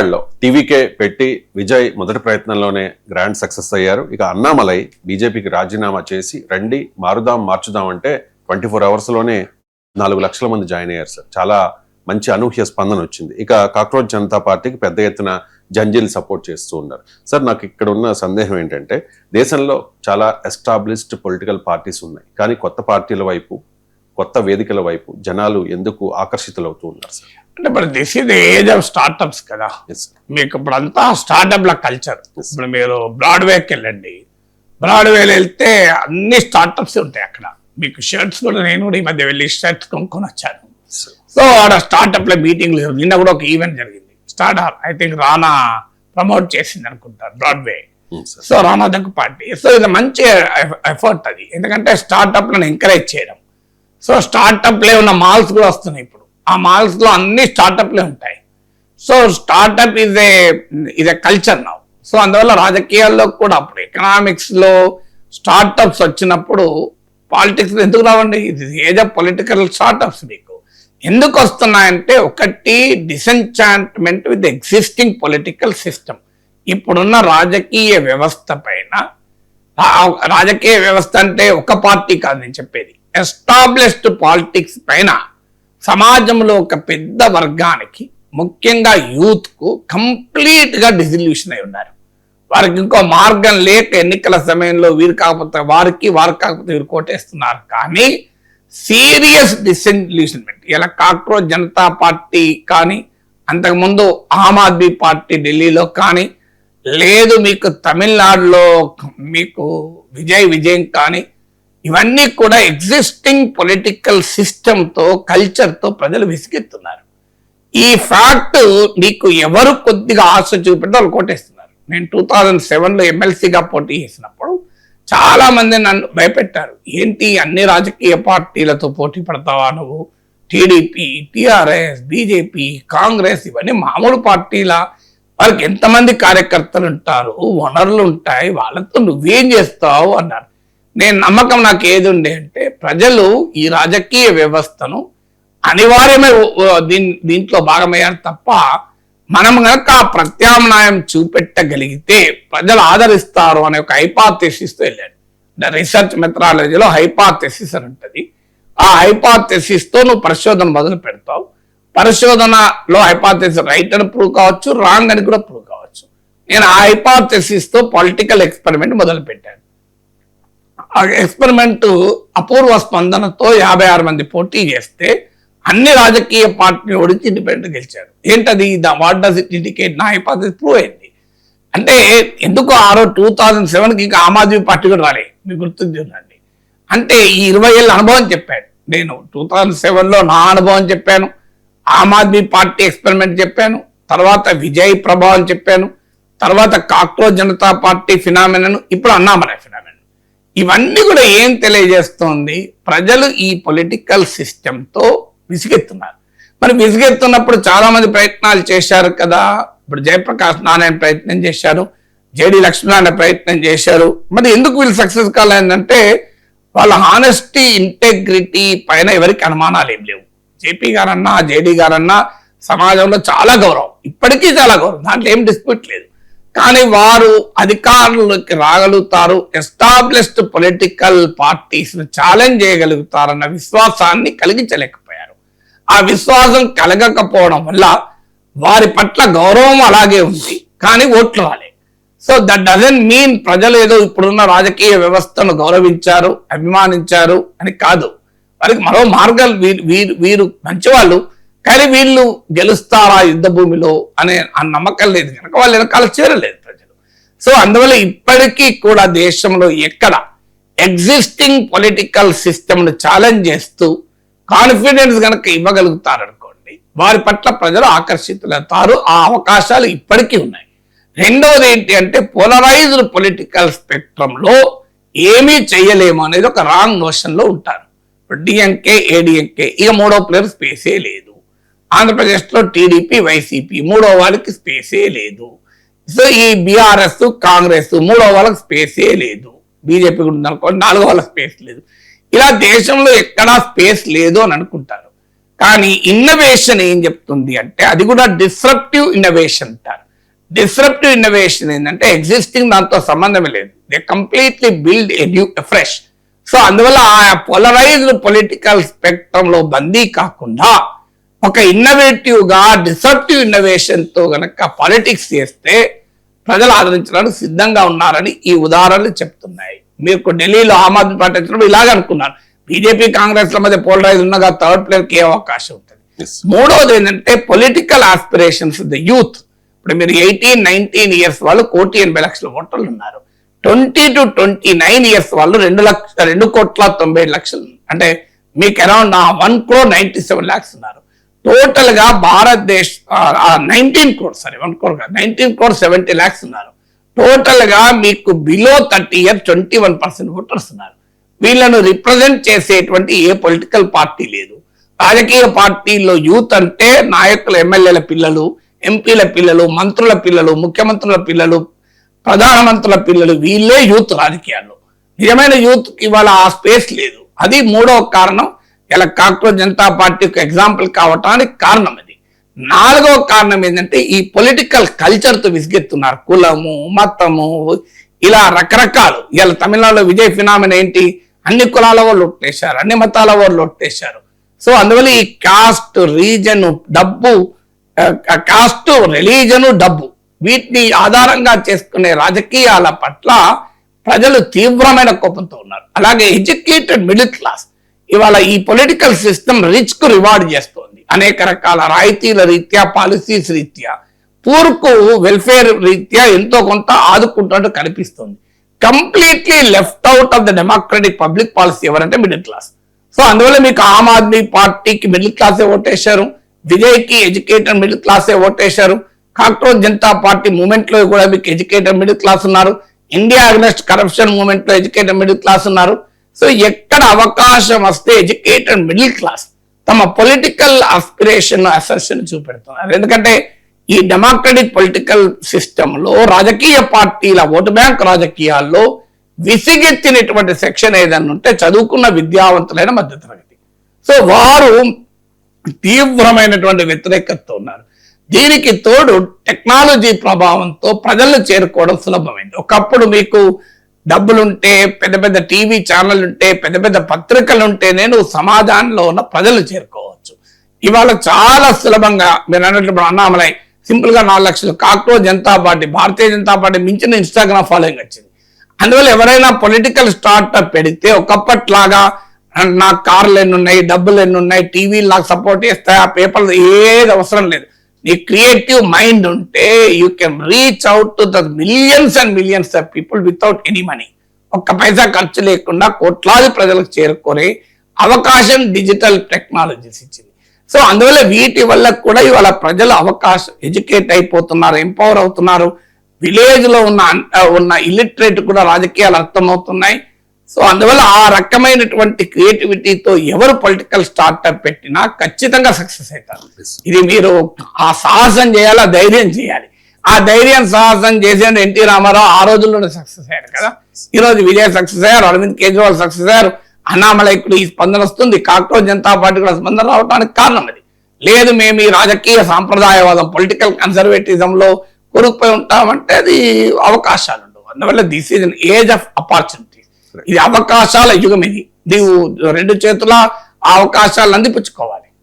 తమిళనాడులో టీవీకే పెట్టి విజయ్ మొదటి ప్రయత్నంలోనే గ్రాండ్ సక్సెస్ అయ్యారు. ఇక అన్నామలై బీజేపీకి రాజీనామా చేసి రండి మారుదాం మార్చుదాం అంటే 24 అవర్స్లోనే 4 లక్షల మంది జాయిన్ అయ్యారు సార్. చాలా మంచి అనూహ్య స్పందన వచ్చింది. ఇక కాక్రోచ్ జనతా పార్టీకి పెద్ద ఎత్తున జంజీలు సపోర్ట్ చేస్తూ ఉన్నారు. సార్ నాకు ఇక్కడ ఉన్న సందేహం ఏంటంటే దేశంలో చాలా ఎస్టాబ్లిష్డ్ పొలిటికల్ పార్టీస్ ఉన్నాయి, కానీ కొత్త పార్టీల వైపు కొత్త వేదికల వైపు జనాలు ఎందుకు ఆకర్షితులవుతూ ఉన్నారు సార్? అంటే ఇప్పుడు this is the age of startups కదా. మీకు ఇప్పుడు అంతా స్టార్ట్అప్ల కల్చర్. ఇప్పుడు మీరు బ్రాడ్వేకి వెళ్ళండి, బ్రాడ్వేలో వెళ్తే అన్ని స్టార్ట్అప్స్ ఉంటాయి అక్కడ. మీకు షర్ట్స్ కూడా, నేను కూడా ఈ మధ్య వెళ్ళి షర్ట్స్ కొనుక్కొని వచ్చాను. సో ఆడ స్టార్ట్అప్ల మీటింగ్లు, నిన్న కూడా ఒక ఈవెంట్ జరిగింది. Startup I think Rana promote చేసింది అనుకుంటారు బ్రాడ్వే. సో రానా దగ్గర పార్టీ. సో ఇది మంచి ఎఫర్ట్ అది, ఎందుకంటే స్టార్ట్అప్లను ఎంకరేజ్ చేయడం. సో స్టార్ట్అప్లే ఉన్న మాల్స్ కూడా వస్తున్నాయి ఇప్పుడు. ఆ మాల్స్ లో అన్ని స్టార్ట్అప్లే ఉంటాయి. So startup is a culture now. So అందువల్ల రాజకీయాల్లో కూడా అప్పుడు ఎకనామిక్స్ లో స్టార్ట్అప్స్ వచ్చినప్పుడు పాలిటిక్స్ ఎందుకు రావండి? ఇది ఏజ్ ఆఫ్ పొలిటికల్ స్టార్ట్అప్స్. మీకు ఎందుకు వస్తున్నాయంటే, ఒకటి డిసెంచాంట్మెంట్ విత్ ఎగ్జిస్టింగ్ పొలిటికల్ సిస్టమ్. ఇప్పుడున్న రాజకీయ వ్యవస్థ పైన, రాజకీయ వ్యవస్థ అంటే ఒక పార్టీ కాదు నేను చెప్పేది, ఎస్టాబ్లిష్డ్ పాలిటిక్స్ పైన సమాజంలో ఒక పెద్ద వర్గానికి, ముఖ్యంగా యూత్ కు కంప్లీట్ గా డిసిల్యూషన్ అయి ఉన్నారు. వారికి ఇంకో మార్గం లేక ఎన్నికల సమయంలో వీరు కాకపోతే వారికి, వారు కాకపోతే వీరు కోటేస్తున్నారు. కానీ సీరియస్ డిసిల్యూషన్మెంట్ ఇలా కాక్రోచ్ జనతా పార్టీ కానీ, అంతకుముందు ఆమ్ ఆద్మీ పార్టీ ఢిల్లీలో కానీ, లేదు మీకు తమిళనాడులో మీకు విజయం కానీ, ఇవన్నీ కూడా ఎగ్జిస్టింగ్ పొలిటికల్ సిస్టంతో, కల్చర్తో ప్రజలు విసిగెత్తున్నారు. ఈ ఫ్యాక్ట్ నీకు ఎవరు కొద్దిగా ఆశ చూపెడితే వాళ్ళు కోటేస్తున్నారు. నేను 2007లో ఎమ్మెల్సీగా పోటీ చేసినప్పుడు చాలా మంది నన్ను భయపెట్టారు. ఏంటి అన్ని రాజకీయ పార్టీలతో పోటీ పడతావా నువ్వు? టీడీపీ, టీఆర్ఎస్, బీజేపీ, కాంగ్రెస్ ఇవన్నీ మామూలు పార్టీల, వాళ్ళకి ఎంతమంది కార్యకర్తలు ఉంటారు, వనరులు ఉంటాయి, వాళ్ళతో నువ్వేం చేస్తావు అన్నారు. నేను నమ్మకం నాకు ఏది ఉండే అంటే, ప్రజలు ఈ రాజకీయ వ్యవస్థను అనివార్యమే దీంట్లో భాగమయ్యారు తప్ప, మనం కనుక ఆ ప్రత్యామ్నాయం చూపెట్టగలిగితే ప్రజలు ఆదరిస్తారు అనే ఒక హైపాథెసిస్ తో వెళ్ళాడు. రీసెర్చ్ మెథడాలజీలో హైపాథెసిస్ అని ఉంటుంది. ఆ హైపాథెసిస్ తో నువ్వు పరిశోధన మొదలు పెడతావు. పరిశోధనలో హైపాథెసిస్ రైట్ అని ప్రూవ్ కావచ్చు, రాంగ్ అని కూడా ప్రూవ్ కావచ్చు. నేను ఆ హైపాథెసిస్ తో పొలిటికల్ ఎక్స్పెరిమెంట్ మొదలు పెట్టాను. ఆ ఎక్స్పెరిమెంట్ అపూర్వ స్పందనతో 56 మంది పోటీ చేస్తే అన్ని రాజకీయ పార్టీలు ఓడించి ఇండిపెండెంట్ గెలిచారు. ఏంటది? What does it indicate? నా హైపోథెసిస్ ప్రూవ్ అయింది. అంటే ఎందుకు 2007కి ఇంకా ఆమ్ ఆద్మీ పార్టీ కూడా రాలే, మీకు గుర్తుందండి. అంటే ఈ 20 ఏళ్ళ అనుభవం చెప్పాను నేను. 2007లో నా అనుభవం చెప్పాను, ఆమ్ ఆద్మీ పార్టీ ఎక్స్పెరిమెంట్ చెప్పాను, తర్వాత విజయ్ ప్రభావం చెప్పాను, తర్వాత కాక్రోచ్ జనతా పార్టీ ఫినామినన్, ఇప్పుడు అన్నామలై ఫినామినన్. ఇవన్నీ కూడా ఏం తెలియజేస్తోంది? ప్రజలు ఈ పొలిటికల్ సిస్టంతో విసిగెత్తున్నారు. మరి విసిగెత్తున్నప్పుడు చాలా మంది ప్రయత్నాలు చేశారు కదా. ఇప్పుడు జయప్రకాష్ నారాయణ ప్రయత్నం చేశారు, జేడి లక్ష్మీనారాయణ ప్రయత్నం చేశారు. మరి ఎందుకు వీళ్ళు సక్సెస్ కాలేదంటే, వాళ్ళ హానెస్టీ, ఇంటెగ్రిటీ పైన ఎవరికి అనుమానాలు ఏం లేవు. జేపీ గారన్నా, జేడీ గారన్నా సమాజంలో చాలా గౌరవం, ఇప్పటికీ చాలా గౌరవం, దాంట్లో ఏం డిస్ప్యూట్ లేదు. కానీ వారు అధికారులకి రాగలుగుతారు, ఎస్టాబ్లిష్డ్ పొలిటికల్ పార్టీస్ ఛాలెంజ్ చేయగలుగుతారన్న విశ్వాసాన్ని కలిగించలేకపోయారు. ఆ విశ్వాసం కలగకపోవడం వల్ల వారి పట్ల గౌరవం అలాగే ఉంది, కానీ ఓట్లు రాలే. సో దట్ డజంట్ మీన్ ప్రజలు ఏదో ఇప్పుడున్న రాజకీయ వ్యవస్థను గౌరవించారు, అభిమానించారు అని కాదు. వారికి మరో మార్గాలు, వీరు మంచివాళ్ళు, కానీ వీళ్ళు గెలుస్తారా యుద్ధ భూమిలో అనే ఆ నమ్మకం లేదు కనుక వాళ్ళు వెనకాల చేరలేదు ప్రజలు. సో అందువల్ల ఇప్పటికీ కూడా దేశంలో ఎక్కడ ఎగ్జిస్టింగ్ పొలిటికల్ సిస్టమ్ను ఛాలెంజ్ చేస్తూ కాన్ఫిడెన్స్ కనుక ఇవ్వగలుగుతారనుకోండి, వారి పట్ల ప్రజలు ఆకర్షితులవుతారు. ఆ అవకాశాలు ఇప్పటికీ ఉన్నాయి. రెండవది ఏంటి అంటే, పోలరైజ్డ్ పొలిటికల్ స్పెక్ట్రంలో ఏమీ చేయలేము అనేది ఒక రాంగ్ నోషన్ లో ఉంటారు. డిఎంకే, ఏడిఎంకే, ఇక మూడో ప్లేయర్ స్పేసే లేదు. ఆంధ్రప్రదేశ్లో టీడీపీ, వైసీపీ మూడో వాళ్ళకి స్పేసే లేదు. సో ఈ బీఆర్ఎస్, కాంగ్రెస్ మూడో వాళ్ళకి స్పేసే లేదు. బీజేపీ కూడా ఉందనుకోండి, నాలుగో వాళ్ళకి స్పేస్ లేదు. ఇలా దేశంలో ఎక్కడా స్పేస్ లేదు అని అనుకుంటారు. కానీ ఇన్నోవేషన్ ఏం చెప్తుంది అంటే అది కూడా డిస్రప్టివ్ ఇన్నోవేషన్ అంటారు. డిస్రప్టివ్ ఇన్నోవేషన్ ఏంటంటే ఎగ్జిస్టింగ్ దాంతో సంబంధం లేదు, they completely build a new fresh. So అందువల్ల ఆ పోలరైజ్డ్ పొలిటికల్ స్పెక్ట్రమ్ లో బందీ కాకుండా ఒక ఇన్నోవేటివ్ గా డిసప్టివ్ ఇన్నోవేషన్ తో గనక పాలిటిక్స్ చేస్తే ప్రజలు ఆదరించడానికి సిద్ధంగా ఉన్నారని ఈ ఉదాహరణలు చెప్తున్నాయి. మీకు ఢిల్లీలో ఆమ్ ఆద్మీ పార్టీ వచ్చినప్పుడు ఇలాగే అనుకున్నారు, బీజేపీ కాంగ్రెస్ ల మధ్య పోలరైజ్ ఉన్నగా థర్డ్ ప్లేయర్ కి ఏ అవకాశం ఉంటుంది. మూడవది ఏంటంటే పొలిటికల్ ఆస్పిరేషన్స్ ద యూత్. ఇప్పుడు మీరు 18-19 ఇయర్స్ వాళ్ళు 1,80,00,000 ఓటర్లు ఉన్నారు. 20 to 29 ఇయర్స్ వాళ్ళు 2,90,00,000 అంటే మీకు అరౌండ్ 1,97,00,000 ఉన్నారు. టోటల్ గా భారతదేశ 19 crore 70 lakhs ఉన్నారు. టోటల్ గా మీకు బిలో 30 ఇయర్స్ 21% ఓటర్స్ ఉన్నారు. వీళ్ళను రిప్రజెంట్ చేసేటువంటి ఏ పొలిటికల్ పార్టీ లేదు. రాజకీయ పార్టీల్లో యూత్ అంటే నాయకుల ఎమ్మెల్యేల పిల్లలు, ఎంపీల పిల్లలు, మంత్రుల పిల్లలు, ముఖ్యమంత్రుల పిల్లలు, ప్రధానమంత్రుల పిల్లలు, వీళ్ళే యూత్ రాజకీయాల్లో. నిజమైన యూత్ ఇవాళ ఆ స్పేస్ లేదు. అది మూడవ కారణం, ఇలా కాక్రోచ్ జనతా పార్టీకి ఎగ్జాంపుల్ కావటానికి కారణం అది. నాలుగవ కారణం ఏంటంటే ఈ పొలిటికల్ కల్చర్ తో విసిగెత్తున్నారు. కులము, మతము, ఇలా రకరకాలు. ఇలా తమిళనాడులో విజయ్ ఫినామినా ఏంటి, అన్ని కులాల వాళ్ళు ఒట్టేశారు, అన్ని మతాల వాళ్ళు ఒట్టేశారు. సో అందువల్ల ఈ కాస్ట్, రీజన్, డబ్బు, కాస్ట్, రిలీజను, డబ్బు, వీటిని ఆధారంగా చేసుకునే రాజకీయాల పట్ల ప్రజలు తీవ్రమైన కోపంతో ఉన్నారు. అలాగే ఎడ్యుకేటెడ్ మిడిల్ క్లాస్ ఇవాళ ఈ పొలిటికల్ సిస్టమ్ రిచ్ కు రివార్డ్ చేస్తోంది. అనేక రకాల రాయితీల రీత్యా, పాలసీస్ రీత్యా, పూర్కు వెల్ఫేర్ రీత్యా ఎంతో కొంత ఆదుకుంటున్నట్టు కనిపిస్తుంది. Completely left out of the democratic public policy ఎవరంటే మిడిల్ క్లాస్. సో అందువల్ల మీకు ఆమ్ ఆద్మీ పార్టీకి మిడిల్ క్లాసే ఓటేశారు, విజయ్ కి ఎడ్యుకేటెడ్ మిడిల్ క్లాసే ఓటేశారు, కాక్రోచ్ జనతా పార్టీ మూవ్మెంట్ లో కూడా మీకు ఎడ్యుకేటెడ్ మిడిల్ క్లాస్ ఉన్నారు, ఇండియా అగెన్స్ట్ కరప్షన్ మూవ్మెంట్ లో ఎడ్యుకేటెడ్ మిడిల్ క్లాస్ ఉన్నారు. సో ఎక్కడ అవకాశం వస్తే ఎడ్యుకేటెడ్ మిడిల్ క్లాస్ తమ పొలిటికల్ ఆస్పిరేషన్ అసెషన్ చూపెడుతున్నారు. ఎందుకంటే ఈ డెమోక్రటిక్ పొలిటికల్ సిస్టమ్ లో రాజకీయ పార్టీల ఓటు బ్యాంక్ రాజకీయాల్లో విసిగెత్తినటువంటి సెక్షన్ ఏదన్నా ఉంటే చదువుకున్న విద్యావంతులైన మధ్యతరగతి. సో వారు తీవ్రమైనటువంటి వ్యతిరేకతతో ఉన్నారు. దీనికి తోడు టెక్నాలజీ ప్రభావంతో ప్రజలను చేరుకోవడం సులభమైంది. ఒకప్పుడు మీకు డబ్బులుంటే, పెద్ద పెద్ద టీవీ ఛానల్ ఉంటే, పెద్ద పెద్ద పత్రికలు ఉంటేనే నువ్వు సమాజంలో ఉన్న ప్రజలు చేరుకోవచ్చు. ఇవాళ చాలా సులభంగా మీరు అన్నట్లు అన్నామలై సింపుల్ గా 4 లక్షలు, cockroach Janata party, Bharatiya Janata party మించిన ఇన్స్టాగ్రామ్ ఫాలోయింగ్ వచ్చింది. అందువల్ల ఎవరైనా పొలిటికల్ స్టార్ట్అప్ పెడితే ఒకప్పట్లాగా నాకు కార్లు ఎన్ని ఉన్నాయి, డబ్బులు ఎన్ని ఉన్నాయి, టీవీలు నాకు సపోర్ట్ చేస్తాయి, ఆ పేపర్లు ఏది అవసరం లేదు. నీ క్రియేటివ్ మైండ్ ఉంటే you can reach out to the millions and millions of people without any money. ఒక్క పైసా ఖర్చు లేకుండా కోట్లాది ప్రజలకు చేరుకునే అవకాశం డిజిటల్ టెక్నాలజీస్ ఇచ్చింది. సో అందువల్ల వీటి వల్ల కూడా ఇవాళ ప్రజలు అవకాశం ఎడ్యుకేట్ అయిపోతున్నారు, ఎంపవర్ అవుతున్నారు. విలేజ్ లో ఉన్న ఇల్లిటరేట్ కూడా రాజకీయాలు అర్థమవుతున్నాయి. సో అందువల్ల ఆ రకమైనటువంటి క్రియేటివిటీతో ఎవరు పొలిటికల్ స్టార్ట్అప్ పెట్టినా ఖచ్చితంగా సక్సెస్ అవుతారు. ఇది మీరు ఆ సాహసం చేయాలి, ఆ ధైర్యం చేయాలి. ఆ ధైర్యం సాహసం చేసే ఎన్టీ రామారావు ఆ రోజుల్లోనే సక్సెస్ అయ్యారు కదా. ఈ రోజు విజయ్ సక్సెస్ అయ్యారు, అరవింద్ కేజ్రీవాల్ సక్సెస్ అయ్యారు, అన్నామలైకుడు ఈ స్పందన వస్తుంది, కాక్రోచ్ జనతా పార్టీ కూడా స్పందన రావడానికి కారణం అది. లేదు మేము ఈ రాజకీయ సాంప్రదాయవాదం పొలిటికల్ కన్సర్వేటిజం లో కొనుక్పోయి ఉంటామంటే అది అవకాశాలు ఉండవు. అందువల్ల this is an age of opportunity. ఇది అవకాశాల యుగం. ఇది నీవు 2 చేతుల అవకాశాలను అందిపుచ్చుకోవాలి.